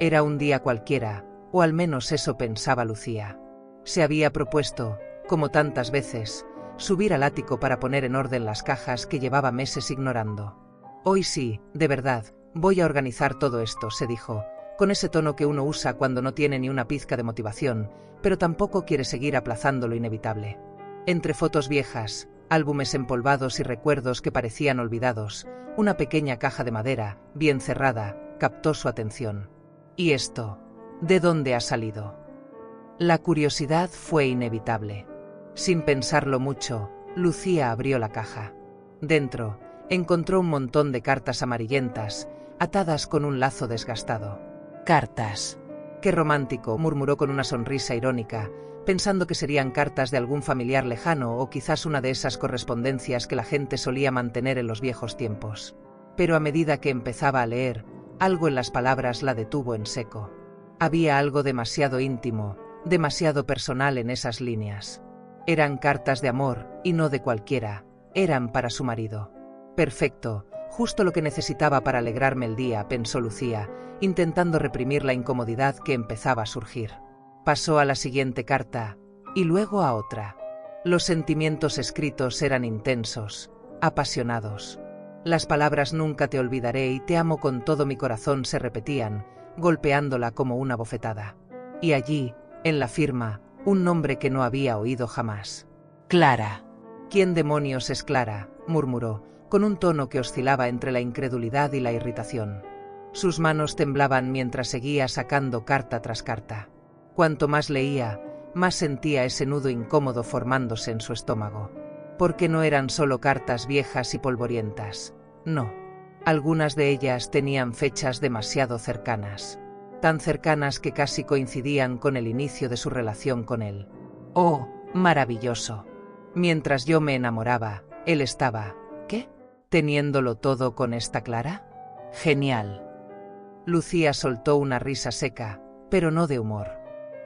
Era un día cualquiera, o al menos eso pensaba Lucía. Se había propuesto, como tantas veces, subir al ático para poner en orden las cajas que llevaba meses ignorando. Hoy sí, de verdad, voy a organizar todo esto, se dijo, con ese tono que uno usa cuando no tiene ni una pizca de motivación, pero tampoco quiere seguir aplazando lo inevitable. Entre fotos viejas, álbumes empolvados y recuerdos que parecían olvidados, una pequeña caja de madera, bien cerrada, captó su atención. ¿Y esto? ¿De dónde ha salido? La curiosidad fue inevitable. Sin pensarlo mucho, Lucía abrió la caja. Dentro, encontró un montón de cartas amarillentas, atadas con un lazo desgastado. «Cartas. Qué romántico», murmuró con una sonrisa irónica, pensando que serían cartas de algún familiar lejano o quizás una de esas correspondencias que la gente solía mantener en los viejos tiempos. Pero a medida que empezaba a leer, algo en las palabras la detuvo en seco. Había algo demasiado íntimo, demasiado personal en esas líneas. Eran cartas de amor, y no de cualquiera, eran para su marido. Perfecto, justo lo que necesitaba para alegrarme el día, pensó Lucía, intentando reprimir la incomodidad que empezaba a surgir. Pasó a la siguiente carta, y luego a otra. Los sentimientos escritos eran intensos, apasionados. Las palabras «nunca te olvidaré» y «te amo con todo mi corazón» se repetían, golpeándola como una bofetada. Y allí, en la firma, un nombre que no había oído jamás. «Clara». «¿Quién demonios es Clara?», murmuró, con un tono que oscilaba entre la incredulidad y la irritación. Sus manos temblaban mientras seguía sacando carta tras carta. Cuanto más leía, más sentía ese nudo incómodo formándose en su estómago. Porque no eran solo cartas viejas y polvorientas. No. Algunas de ellas tenían fechas demasiado cercanas. Tan cercanas que casi coincidían con el inicio de su relación con él. ¡Oh, maravilloso! Mientras yo me enamoraba, él estaba... ¿Qué? ¿Teniéndolo todo con esta Clara? ¡Genial! Lucía soltó una risa seca, pero no de humor.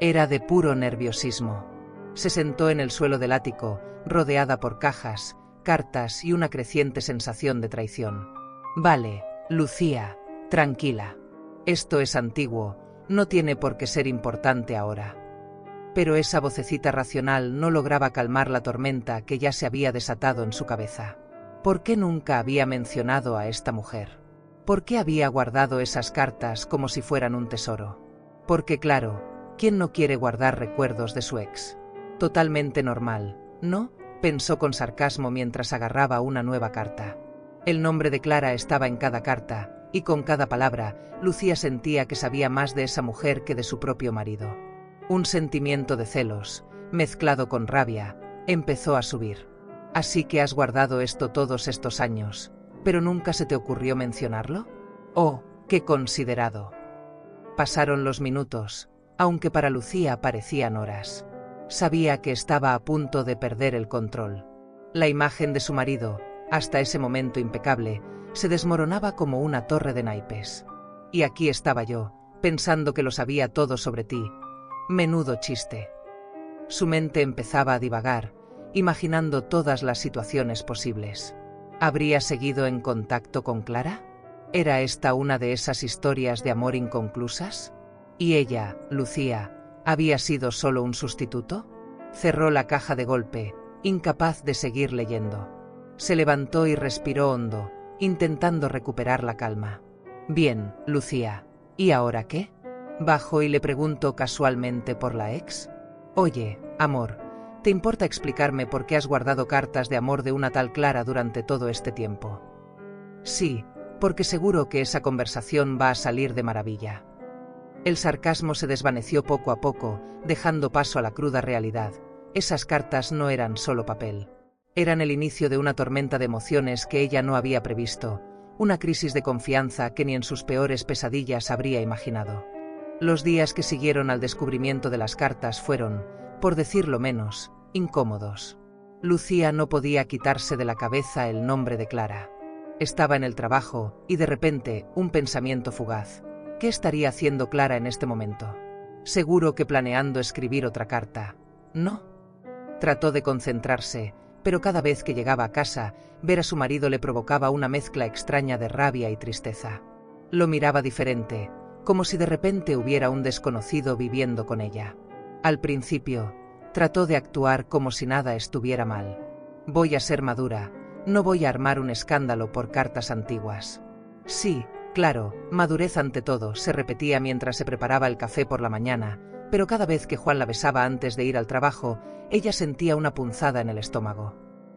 Era de puro nerviosismo. Se sentó en el suelo del ático, rodeada por cajas, cartas y una creciente sensación de traición. Vale, Lucía, tranquila. Esto es antiguo, no tiene por qué ser importante ahora. Pero esa vocecita racional no lograba calmar la tormenta que ya se había desatado en su cabeza. ¿Por qué nunca había mencionado a esta mujer? ¿Por qué había guardado esas cartas como si fueran un tesoro? Porque claro, ¿quién no quiere guardar recuerdos de su ex? Totalmente normal, ¿no?, pensó con sarcasmo mientras agarraba una nueva carta. El nombre de Clara estaba en cada carta, y con cada palabra, Lucía sentía que sabía más de esa mujer que de su propio marido. Un sentimiento de celos, mezclado con rabia, empezó a subir. «¿Así que has guardado esto todos estos años, pero nunca se te ocurrió mencionarlo? ¡Oh, qué considerado!». Pasaron los minutos, aunque para Lucía parecían horas. Sabía que estaba a punto de perder el control. La imagen de su marido, hasta ese momento impecable, se desmoronaba como una torre de naipes. Y aquí estaba yo, pensando que lo sabía todo sobre ti. Menudo chiste. Su mente empezaba a divagar, imaginando todas las situaciones posibles. ¿Habría seguido en contacto con Clara? ¿Era esta una de esas historias de amor inconclusas? ¿Y ella, Lucía, había sido solo un sustituto? Cerró la caja de golpe, incapaz de seguir leyendo. Se levantó y respiró hondo, intentando recuperar la calma. «Bien, Lucía, ¿y ahora qué?». Bajó y le preguntó casualmente por la ex. «Oye, amor, ¿te importa explicarme por qué has guardado cartas de amor de una tal Clara durante todo este tiempo?». «Sí, porque seguro que esa conversación va a salir de maravilla». El sarcasmo se desvaneció poco a poco, dejando paso a la cruda realidad. Esas cartas no eran solo papel. Eran el inicio de una tormenta de emociones que ella no había previsto, una crisis de confianza que ni en sus peores pesadillas habría imaginado. Los días que siguieron al descubrimiento de las cartas fueron, por decirlo menos, incómodos. Lucía no podía quitarse de la cabeza el nombre de Clara. Estaba en el trabajo, y de repente, un pensamiento fugaz. ¿Qué estaría haciendo Clara en este momento? Seguro que planeando escribir otra carta. ¿No? Trató de concentrarse, pero cada vez que llegaba a casa, ver a su marido le provocaba una mezcla extraña de rabia y tristeza. Lo miraba diferente, como si de repente hubiera un desconocido viviendo con ella. Al principio, trató de actuar como si nada estuviera mal. Voy a ser madura, no voy a armar un escándalo por cartas antiguas. Sí, claro, madurez ante todo, se repetía mientras se preparaba el café por la mañana, pero cada vez que Juan la besaba antes de ir al trabajo, ella sentía una punzada en el estómago.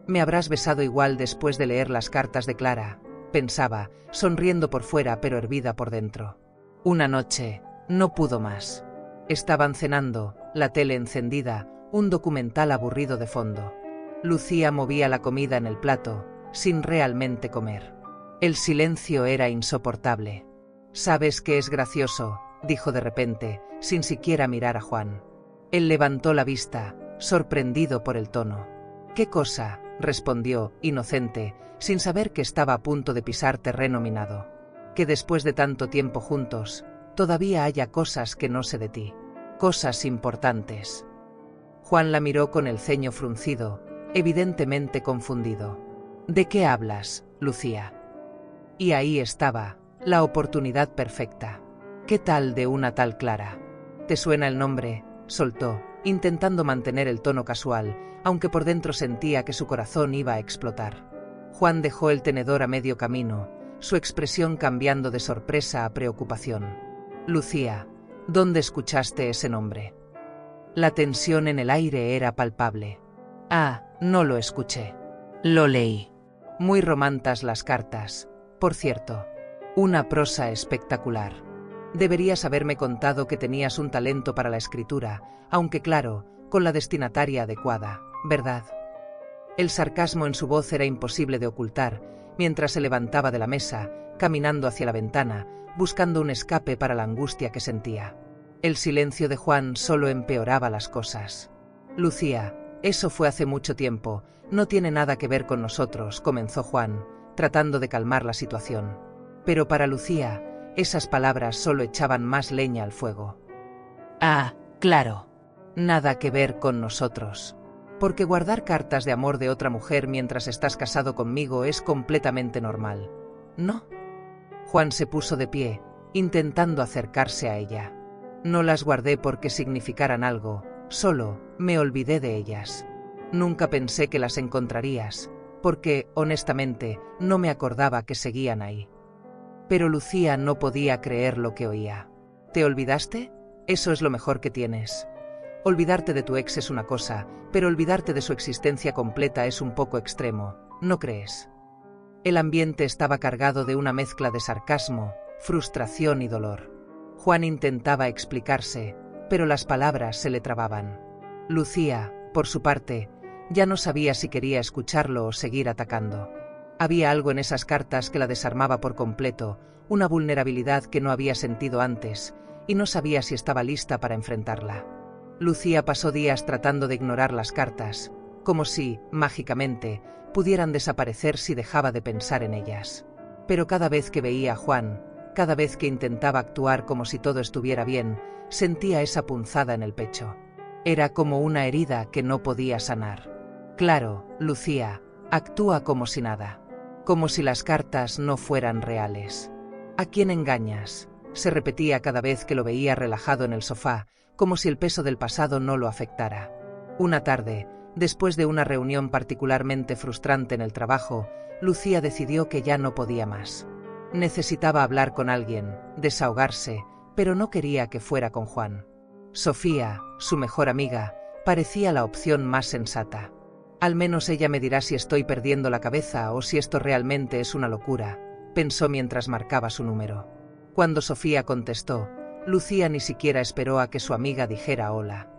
Me habrás besado igual después de leer las cartas de Clara, pensaba, sonriendo por fuera pero hervida por dentro. Una noche, no pudo más. Estaban cenando, la tele encendida, un documental aburrido de fondo. Lucía movía la comida en el plato, sin realmente comer. El silencio era insoportable. «¿Sabes qué es gracioso?», dijo de repente, sin siquiera mirar a Juan. Él levantó la vista, sorprendido por el tono. «¿Qué cosa?», respondió, inocente, sin saber que estaba a punto de pisar terreno minado. «Que después de tanto tiempo juntos, todavía haya cosas que no sé de ti. Cosas importantes». Juan la miró con el ceño fruncido, evidentemente confundido. «¿De qué hablas, Lucía?». Y ahí estaba, la oportunidad perfecta. «¿Qué tal de una tal Clara? ¿Te suena el nombre?», soltó, intentando mantener el tono casual, aunque por dentro sentía que su corazón iba a explotar. Juan dejó el tenedor a medio camino, su expresión cambiando de sorpresa a preocupación. «Lucía, ¿dónde escuchaste ese nombre?». La tensión en el aire era palpable. «Ah, no lo escuché. Lo leí. Muy romantas las cartas, por cierto. Una prosa espectacular. Deberías haberme contado que tenías un talento para la escritura, aunque claro, con la destinataria adecuada, ¿verdad?». El sarcasmo en su voz era imposible de ocultar, mientras se levantaba de la mesa, caminando hacia la ventana, buscando un escape para la angustia que sentía. El silencio de Juan solo empeoraba las cosas. «Lucía, eso fue hace mucho tiempo, no tiene nada que ver con nosotros», comenzó Juan, tratando de calmar la situación. Pero para Lucía, esas palabras solo echaban más leña al fuego. «Ah, claro. Nada que ver con nosotros. Porque guardar cartas de amor de otra mujer mientras estás casado conmigo es completamente normal, ¿no?». Juan se puso de pie, intentando acercarse a ella. «No las guardé porque significaran algo, solo me olvidé de ellas. Nunca pensé que las encontrarías, porque, honestamente, no me acordaba que seguían ahí». Pero Lucía no podía creer lo que oía. «¿Te olvidaste? Eso es lo mejor que tienes. Olvidarte de tu ex es una cosa, pero olvidarte de su existencia completa es un poco extremo, ¿no crees?». El ambiente estaba cargado de una mezcla de sarcasmo, frustración y dolor. Juan intentaba explicarse, pero las palabras se le trababan. Lucía, por su parte, ya no sabía si quería escucharlo o seguir atacando. Había algo en esas cartas que la desarmaba por completo, una vulnerabilidad que no había sentido antes, y no sabía si estaba lista para enfrentarla. Lucía pasó días tratando de ignorar las cartas, como si, mágicamente, pudieran desaparecer si dejaba de pensar en ellas. Pero cada vez que veía a Juan, cada vez que intentaba actuar como si todo estuviera bien, sentía esa punzada en el pecho. Era como una herida que no podía sanar. «Claro, Lucía, actúa como si nada. Como si las cartas no fueran reales. ¿A quién engañas?», se repetía cada vez que lo veía relajado en el sofá, como si el peso del pasado no lo afectara. Una tarde, después de una reunión particularmente frustrante en el trabajo, Lucía decidió que ya no podía más. Necesitaba hablar con alguien, desahogarse, pero no quería que fuera con Juan. Sofía, su mejor amiga, parecía la opción más sensata. «Al menos ella me dirá si estoy perdiendo la cabeza o si esto realmente es una locura», pensó mientras marcaba su número. Cuando Sofía contestó, Lucía ni siquiera esperó a que su amiga dijera hola.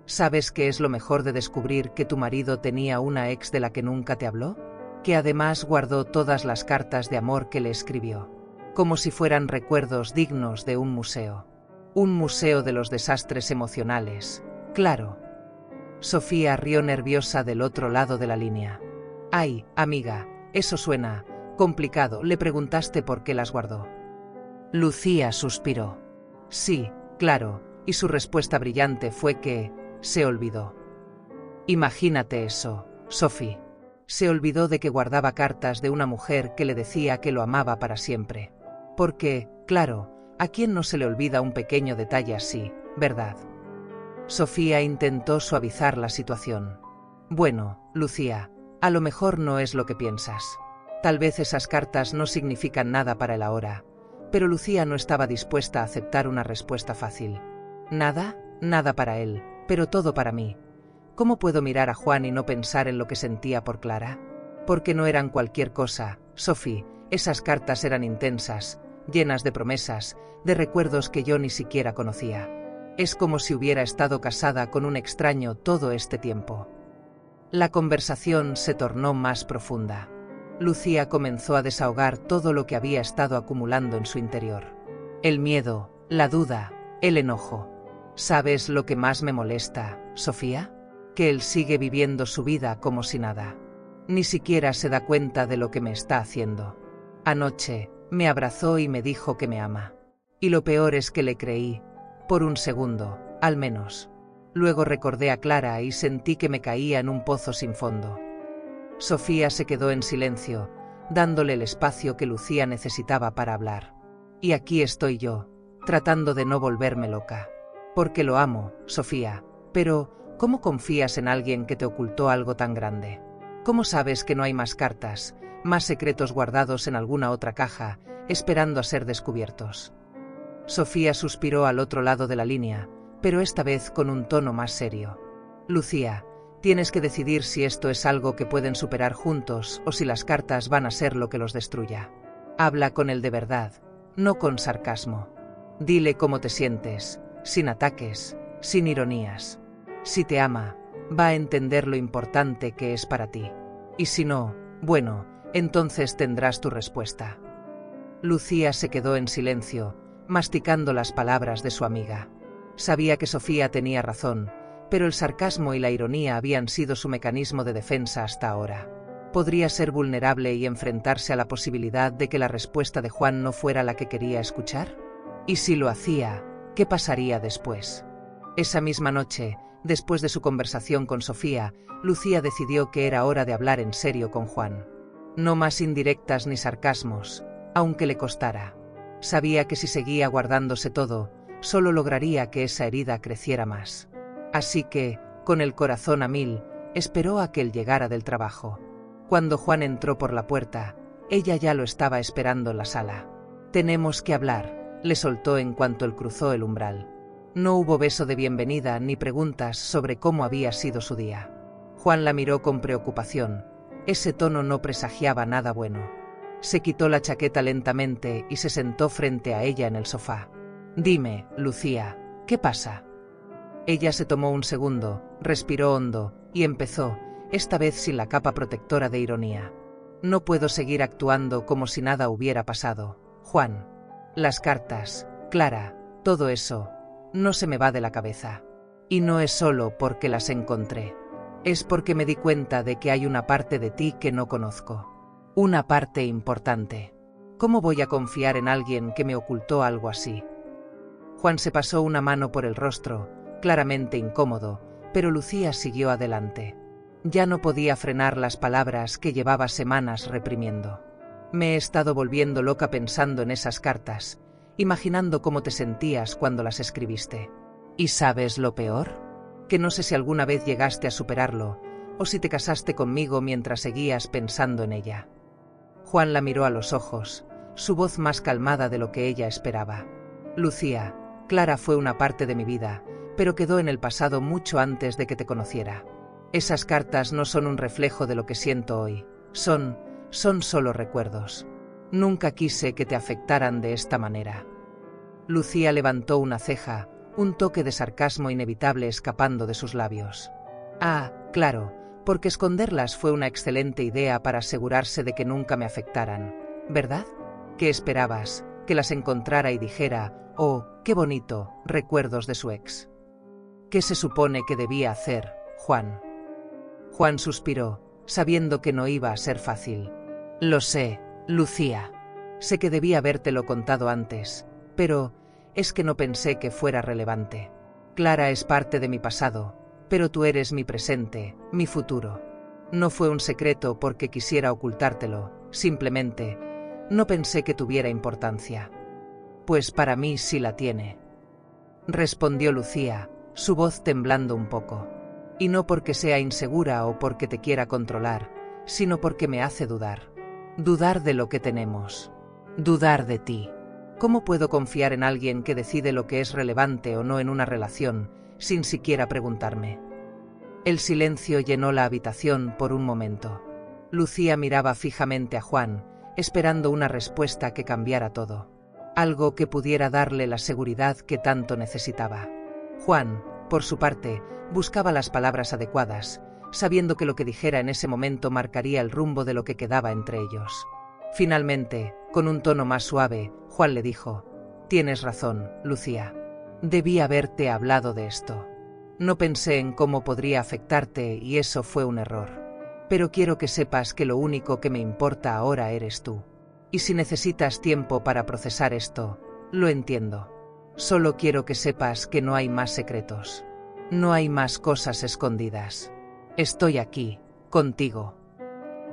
«¿Sabes qué es lo mejor de descubrir que tu marido tenía una ex de la que nunca te habló? Que además guardó todas las cartas de amor que le escribió, como si fueran recuerdos dignos de un museo. Un museo de los desastres emocionales, claro». Sofía rió nerviosa del otro lado de la línea. «Ay, amiga, eso suena complicado. ¿Le preguntaste por qué las guardó?». Lucía suspiró. «Sí, claro», y su respuesta brillante fue que se olvidó. Imagínate eso, Sophie. Se olvidó de que guardaba cartas de una mujer que le decía que lo amaba para siempre. Porque, claro, ¿A quién no se le olvida un pequeño detalle así, verdad? Sofía intentó suavizar la situación. Bueno, Lucía, a lo mejor no es lo que piensas. Tal vez esas cartas no significan nada para él ahora, pero Lucía no estaba dispuesta a aceptar una respuesta fácil. Nada, nada para él, pero todo para mí. ¿Cómo puedo mirar a Juan y no pensar en lo que sentía por Clara? Porque no eran cualquier cosa, Sofía, esas cartas eran intensas, llenas de promesas, de recuerdos que yo ni siquiera conocía. Es como si hubiera estado casada con un extraño todo este tiempo. La conversación se tornó más profunda. Lucía comenzó a desahogar todo lo que había estado acumulando en su interior. El miedo, la duda, el enojo. ¿Sabes lo que más me molesta, Sofía? Que él sigue viviendo su vida como si nada. Ni siquiera se da cuenta de lo que me está haciendo. Anoche, me abrazó y me dijo que me ama. Y lo peor es que le creí, por un segundo, al menos. Luego recordé a Clara y sentí que me caía en un pozo sin fondo. Sofía se quedó en silencio, dándole el espacio que Lucía necesitaba para hablar. Y aquí estoy yo, tratando de no volverme loca. Porque lo amo, Sofía, pero ¿cómo confías en alguien que te ocultó algo tan grande? ¿Cómo sabes que no hay más cartas, más secretos guardados en alguna otra caja, esperando a ser descubiertos? Sofía suspiró al otro lado de la línea, pero esta vez con un tono más serio. Lucía, tienes que decidir si esto es algo que pueden superar juntos o si las cartas van a ser lo que los destruya. Habla con él de verdad, no con sarcasmo. Dile cómo te sientes, sin ataques, sin ironías. Si te ama, va a entender lo importante que es para ti. Y si no, bueno, entonces tendrás tu respuesta. Lucía se quedó en silencio, masticando las palabras de su amiga. Sabía que Sofía tenía razón, pero el sarcasmo y la ironía habían sido su mecanismo de defensa hasta ahora. Podría ser vulnerable y enfrentarse a la posibilidad de que la respuesta de Juan no fuera la que quería escuchar. Y si lo hacía, ¿qué pasaría después? Esa misma noche, después de su conversación con Sofía, Lucía decidió que era hora de hablar en serio con Juan. No más indirectas ni sarcasmos, aunque le costara. Sabía que si seguía guardándose todo, solo lograría que esa herida creciera más. Así que, con el corazón a mil, esperó a que él llegara del trabajo. Cuando Juan entró por la puerta, ella ya lo estaba esperando en la sala. «Tenemos que hablar», le soltó en cuanto él cruzó el umbral. No hubo beso de bienvenida ni preguntas sobre cómo había sido su día. Juan la miró con preocupación. Ese tono no presagiaba nada bueno. Se quitó la chaqueta lentamente y se sentó frente a ella en el sofá. «Dime, Lucía, ¿qué pasa?» Ella se tomó un segundo, respiró hondo, y empezó, esta vez sin la capa protectora de ironía. «No puedo seguir actuando como si nada hubiera pasado, Juan. Las cartas, Clara, todo eso, no se me va de la cabeza. Y no es solo porque las encontré. Es porque me di cuenta de que hay una parte de ti que no conozco. Una parte importante. ¿Cómo voy a confiar en alguien que me ocultó algo así?» Juan se pasó una mano por el rostro, claramente incómodo, pero Lucía siguió adelante. Ya no podía frenar las palabras que llevaba semanas reprimiendo. «Me he estado volviendo loca pensando en esas cartas, imaginando cómo te sentías cuando las escribiste. ¿Y sabes lo peor? Que no sé si alguna vez llegaste a superarlo, o si te casaste conmigo mientras seguías pensando en ella». Juan la miró a los ojos, su voz más calmada de lo que ella esperaba. «Lucía, Clara fue una parte de mi vida, pero quedó en el pasado mucho antes de que te conociera. Esas cartas no son un reflejo de lo que siento hoy, son solo recuerdos. Nunca quise que te afectaran de esta manera». Lucía levantó una ceja, un toque de sarcasmo inevitable escapando de sus labios. «Ah, claro, porque esconderlas fue una excelente idea para asegurarse de que nunca me afectaran, ¿verdad? ¿Qué esperabas? Que las encontrara y dijera, oh, qué bonito, recuerdos de su ex». «¿Qué se supone que debía hacer, Juan?» Juan suspiró, sabiendo que no iba a ser fácil. «Lo sé, Lucía. Sé que debía habértelo contado antes, pero es que no pensé que fuera relevante. Clara es parte de mi pasado, pero tú eres mi presente, mi futuro. No fue un secreto porque quisiera ocultártelo, simplemente no pensé que tuviera importancia». Pues para mí sí la tiene, respondió Lucía, su voz temblando un poco. Y no porque sea insegura o porque te quiera controlar, sino porque me hace dudar. Dudar de lo que tenemos. Dudar de ti. ¿Cómo puedo confiar en alguien que decide lo que es relevante o no en una relación, sin siquiera preguntarme? El silencio llenó la habitación por un momento. Lucía miraba fijamente a Juan, esperando una respuesta que cambiara todo. Algo que pudiera darle la seguridad que tanto necesitaba. Juan, por su parte, buscaba las palabras adecuadas, sabiendo que lo que dijera en ese momento marcaría el rumbo de lo que quedaba entre ellos. Finalmente, con un tono más suave, Juan le dijo: «Tienes razón, Lucía. Debí haberte hablado de esto. No pensé en cómo podría afectarte y eso fue un error. Pero quiero que sepas que lo único que me importa ahora eres tú. Y si necesitas tiempo para procesar esto, lo entiendo. Solo quiero que sepas que no hay más secretos. No hay más cosas escondidas. Estoy aquí, contigo».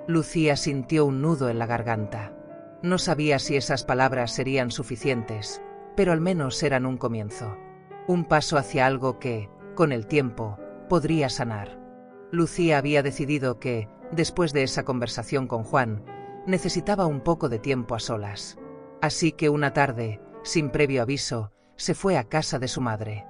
Lucía sintió un nudo en la garganta. No sabía si esas palabras serían suficientes, pero al menos eran un comienzo. Un paso hacia algo que, con el tiempo, podría sanar. Lucía había decidido que, después de esa conversación con Juan, necesitaba un poco de tiempo a solas. Así que una tarde, sin previo aviso, se fue a casa de su madre.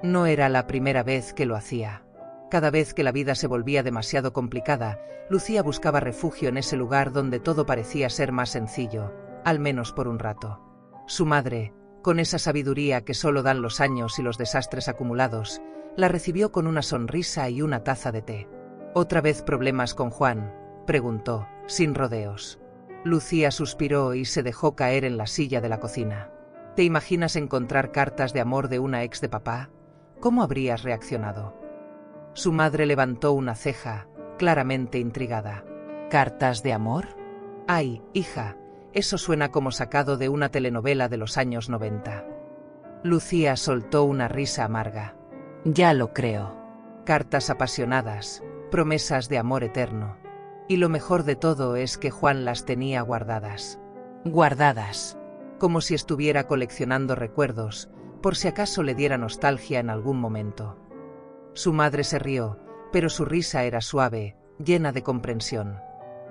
No era la primera vez que lo hacía. Cada vez que la vida se volvía demasiado complicada, Lucía buscaba refugio en ese lugar donde todo parecía ser más sencillo, al menos por un rato. Su madre, con esa sabiduría que solo dan los años y los desastres acumulados, la recibió con una sonrisa y una taza de té. «¿Otra vez problemas con Juan?», preguntó, sin rodeos. Lucía suspiró y se dejó caer en la silla de la cocina. «¿Te imaginas encontrar cartas de amor de una ex de papá? ¿Cómo habrías reaccionado?». Su madre levantó una ceja, claramente intrigada. «¿Cartas de amor? Ay, hija, eso suena como sacado de una telenovela de los años 90. Lucía soltó una risa amarga. «Ya lo creo. Cartas apasionadas, promesas de amor eterno. Y lo mejor de todo es que Juan las tenía guardadas. Guardadas. Como si estuviera coleccionando recuerdos, por si acaso le diera nostalgia en algún momento». Su madre se rió, pero su risa era suave, llena de comprensión.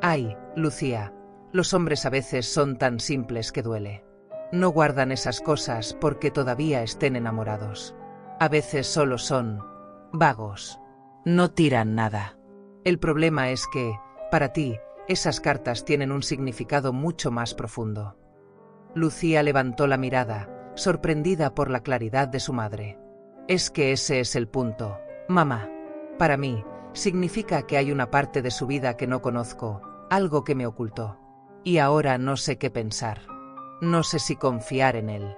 «Ay, Lucía, los hombres a veces son tan simples que duele. No guardan esas cosas porque todavía estén enamorados. A veces solo son vagos. No tiran nada. El problema es que, para ti, esas cartas tienen un significado mucho más profundo». Lucía levantó la mirada, sorprendida por la claridad de su madre. «Es que ese es el punto, mamá. Para mí, significa que hay una parte de su vida que no conozco, algo que me ocultó. Y ahora no sé qué pensar. No sé si confiar en él».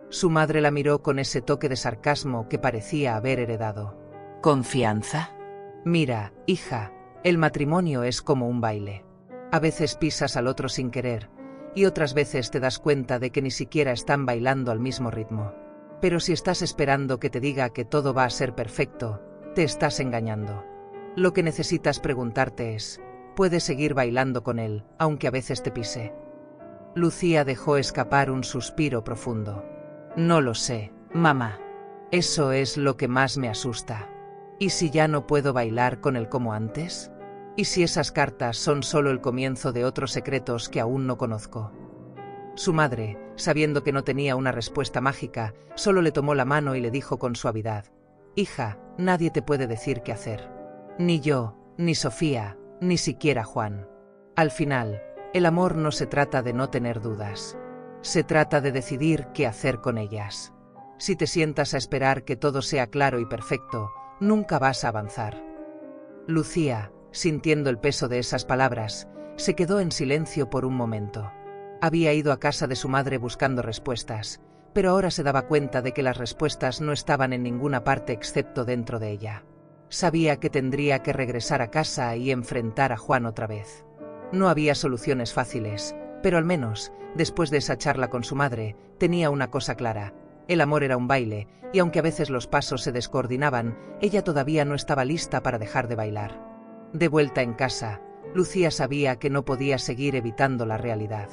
Su madre la miró con ese toque de sarcasmo que parecía haber heredado. «¿Confianza? Mira, hija, el matrimonio es como un baile. A veces pisas al otro sin querer, y otras veces te das cuenta de que ni siquiera están bailando al mismo ritmo. Pero si estás esperando que te diga que todo va a ser perfecto, te estás engañando. Lo que necesitas preguntarte es, ¿puedes seguir bailando con él, aunque a veces te pise?». Lucía dejó escapar un suspiro profundo. «No lo sé, mamá. Eso es lo que más me asusta. ¿Y si ya no puedo bailar con él como antes? ¿Y si esas cartas son solo el comienzo de otros secretos que aún no conozco?». Su madre, sabiendo que no tenía una respuesta mágica, solo le tomó la mano y le dijo con suavidad: «Hija, nadie te puede decir qué hacer. Ni yo, ni Sofía, ni siquiera Juan. Al final, el amor no se trata de no tener dudas. Se trata de decidir qué hacer con ellas. Si te sientas a esperar que todo sea claro y perfecto, nunca vas a avanzar». Lucía, sintiendo el peso de esas palabras, se quedó en silencio por un momento. Había ido a casa de su madre buscando respuestas, pero ahora se daba cuenta de que las respuestas no estaban en ninguna parte excepto dentro de ella. Sabía que tendría que regresar a casa y enfrentar a Juan otra vez. No había soluciones fáciles, pero al menos, después de esa charla con su madre, tenía una cosa clara: el amor era un baile, y aunque a veces los pasos se descoordinaban, ella todavía no estaba lista para dejar de bailar. De vuelta en casa, Lucía sabía que no podía seguir evitando la realidad.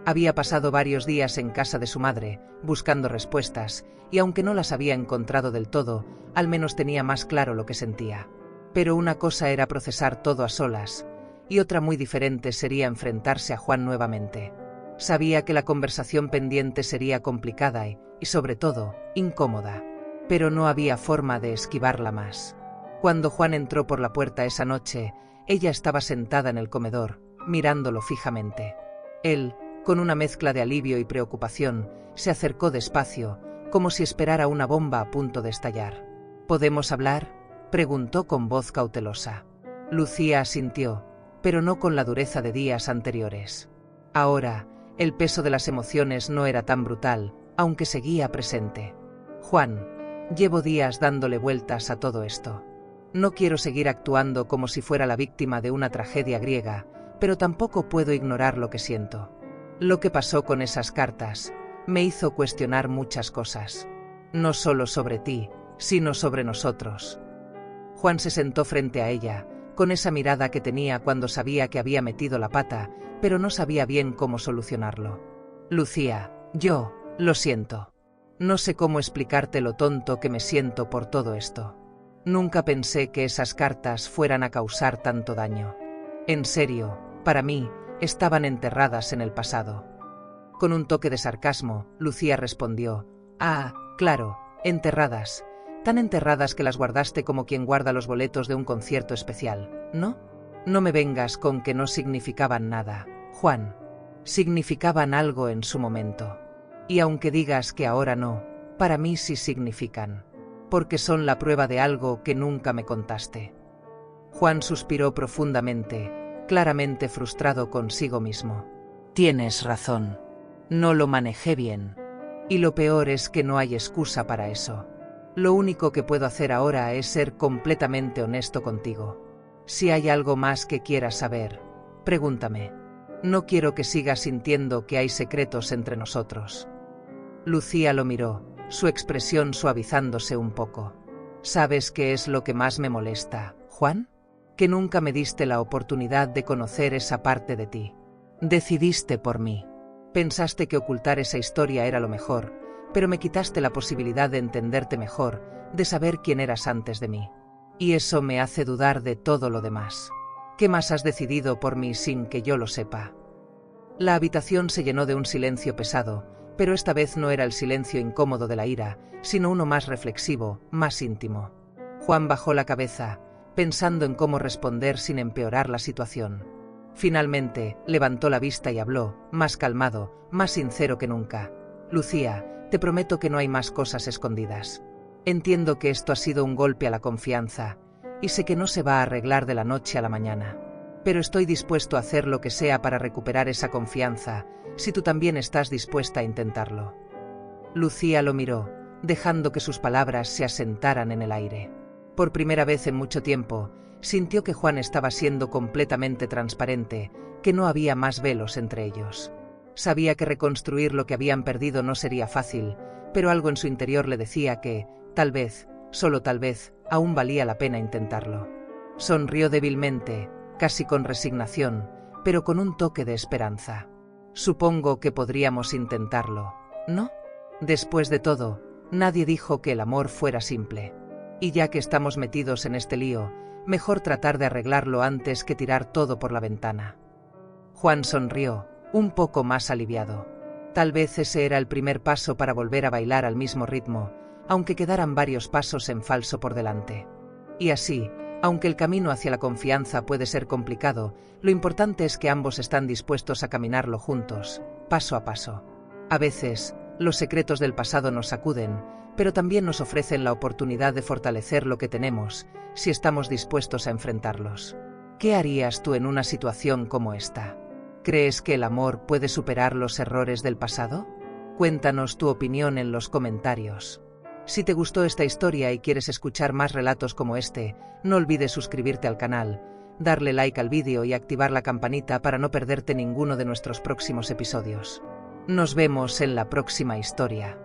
Había pasado varios días en casa de su madre, buscando respuestas, y aunque no las había encontrado del todo, al menos tenía más claro lo que sentía. Pero una cosa era procesar todo a solas, y otra muy diferente sería enfrentarse a Juan nuevamente. Sabía que la conversación pendiente sería complicada y, sobre todo, incómoda. Pero no había forma de esquivarla más. Cuando Juan entró por la puerta esa noche, ella estaba sentada en el comedor, mirándolo fijamente. Él, con una mezcla de alivio y preocupación, se acercó despacio, como si esperara una bomba a punto de estallar. ¿Podemos hablar?, preguntó con voz cautelosa. Lucía asintió, pero no con la dureza de días anteriores. Ahora, el peso de las emociones no era tan brutal, aunque seguía presente. Juan, llevo días dándole vueltas a todo esto. No quiero seguir actuando como si fuera la víctima de una tragedia griega, pero tampoco puedo ignorar lo que siento. Lo que pasó con esas cartas me hizo cuestionar muchas cosas. No solo sobre ti, sino sobre nosotros. Juan se sentó frente a ella, con esa mirada que tenía cuando sabía que había metido la pata, pero no sabía bien cómo solucionarlo. Lucía, yo, lo siento. No sé cómo explicarte lo tonto que me siento por todo esto. Nunca pensé que esas cartas fueran a causar tanto daño. En serio, para mí, estaban enterradas en el pasado. Con un toque de sarcasmo, Lucía respondió: ah, claro, enterradas. Tan enterradas que las guardaste como quien guarda los boletos de un concierto especial, ¿no? No me vengas con que no significaban nada, Juan. Significaban algo en su momento. Y aunque digas que ahora no, para mí sí significan. Porque son la prueba de algo que nunca me contaste. Juan suspiró profundamente, claramente frustrado consigo mismo. Tienes razón. No lo manejé bien. Y lo peor es que no hay excusa para eso. Lo único que puedo hacer ahora es ser completamente honesto contigo. Si hay algo más que quieras saber, pregúntame. No quiero que sigas sintiendo que hay secretos entre nosotros. Lucía lo miró, su expresión suavizándose un poco. ¿Sabes qué es lo que más me molesta, Juan? Que nunca me diste la oportunidad de conocer esa parte de ti. Decidiste por mí. Pensaste que ocultar esa historia era lo mejor, pero me quitaste la posibilidad de entenderte mejor, de saber quién eras antes de mí. Y eso me hace dudar de todo lo demás. ¿Qué más has decidido por mí sin que yo lo sepa? La habitación se llenó de un silencio pesado, pero esta vez no era el silencio incómodo de la ira, sino uno más reflexivo, más íntimo. Juan bajó la cabeza, pensando en cómo responder sin empeorar la situación. Finalmente, levantó la vista y habló, más calmado, más sincero que nunca. Lucía, te prometo que no hay más cosas escondidas. Entiendo que esto ha sido un golpe a la confianza, y sé que no se va a arreglar de la noche a la mañana. Pero estoy dispuesto a hacer lo que sea para recuperar esa confianza, si tú también estás dispuesta a intentarlo. Lucía lo miró, dejando que sus palabras se asentaran en el aire. Por primera vez en mucho tiempo, sintió que Juan estaba siendo completamente transparente, que no había más velos entre ellos. Sabía que reconstruir lo que habían perdido no sería fácil, pero algo en su interior le decía que, tal vez, solo tal vez, aún valía la pena intentarlo. Sonrió débilmente, casi con resignación, pero con un toque de esperanza. Supongo que podríamos intentarlo, ¿no? Después de todo, nadie dijo que el amor fuera simple. Y ya que estamos metidos en este lío, mejor tratar de arreglarlo antes que tirar todo por la ventana. Juan sonrió, un poco más aliviado. Tal vez ese era el primer paso para volver a bailar al mismo ritmo, aunque quedaran varios pasos en falso por delante. Y así, aunque el camino hacia la confianza puede ser complicado, lo importante es que ambos están dispuestos a caminarlo juntos, paso a paso. A veces, los secretos del pasado nos sacuden, pero también nos ofrecen la oportunidad de fortalecer lo que tenemos, si estamos dispuestos a enfrentarlos. ¿Qué harías tú en una situación como esta? ¿Crees que el amor puede superar los errores del pasado? Cuéntanos tu opinión en los comentarios. Si te gustó esta historia y quieres escuchar más relatos como este, no olvides suscribirte al canal, darle like al vídeo y activar la campanita para no perderte ninguno de nuestros próximos episodios. Nos vemos en la próxima historia.